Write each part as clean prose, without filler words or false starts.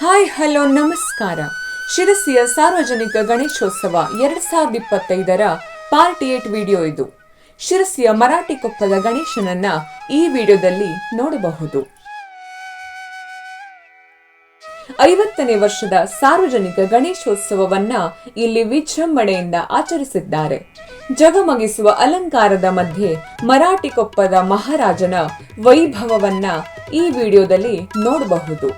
Hi hello ನಮಸ್ಕಾರ. ಶಿರಸಿಯ ಸಾರ್ವಜನಿಕ Ganeshotsav 2025ರ part 8 video ಇದು. ಶಿರಸಿಯ ಮರಾಠಿ ಕೊಪ್ಪದ ಗಣೇಶನನ್ನ ಈ ವಿಡಿಯೋದಲ್ಲಿ ನೋಡಬಹುದು. 50ನೇ ವರ್ಷದ ಸಾರ್ವಜನಿಕ ಗಣೇಶೋತ್ಸವವನ್ನ ಇಲ್ಲಿ ವಿಜೃಂಭಣೆಯಿಂದ ಆಚರಿಸಿದ್ದಾರೆ. ಜಗಮಗಿಸುವ ಅಲಂಕಾರದ ಮಧ್ಯೆ ಮರಾಠಿ ಕೊಪ್ಪದ ಮಹಾರಾಜನ ವೈಭವವನ್ನ ಈ ವಿಡಿಯೋದಲ್ಲಿ ನೋಡಬಹುದು.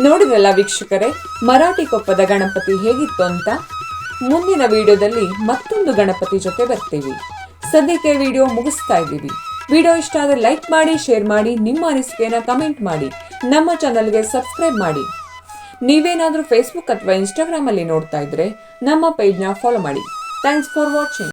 ನೋಡಿರಲ್ಲ ವೀಕ್ಷಕರೇ, ಮರಾಠಿ ಕೊಪ್ಪದ ಗಣಪತಿ ಹೇಗಿತ್ತು ಅಂತ. ಮುಂದಿನ ವಿಡಿಯೋದಲ್ಲಿ ಮತ್ತೊಂದು ಗಣಪತಿ ಜೊತೆ ಬರ್ತೀವಿ. ಸದ್ಯಕ್ಕೆ ವಿಡಿಯೋ ಮುಗಿಸ್ತಾ ಇದ್ದೀವಿ. ವಿಡಿಯೋ ಇಷ್ಟ ಆದರೆ ಲೈಕ್ ಮಾಡಿ, ಶೇರ್ ಮಾಡಿ, ನಿಮ್ಮ ಅನಿಸಿಕೆನ ಕಮೆಂಟ್ ಮಾಡಿ, ನಮ್ಮ ಚಾನಲ್ಗೆ ಸಬ್ಸ್ಕ್ರೈಬ್ ಮಾಡಿ. ನೀವೇನಾದ್ರೂ ಫೇಸ್ಬುಕ್ ಅಥವಾ ಇನ್ಸ್ಟಾಗ್ರಾಮ್ ಅಲ್ಲಿ ನೋಡ್ತಾ ಇದ್ರೆ ನಮ್ಮ ಪೇಜ್ನ ಫಾಲೋ ಮಾಡಿ. Thanks for watching.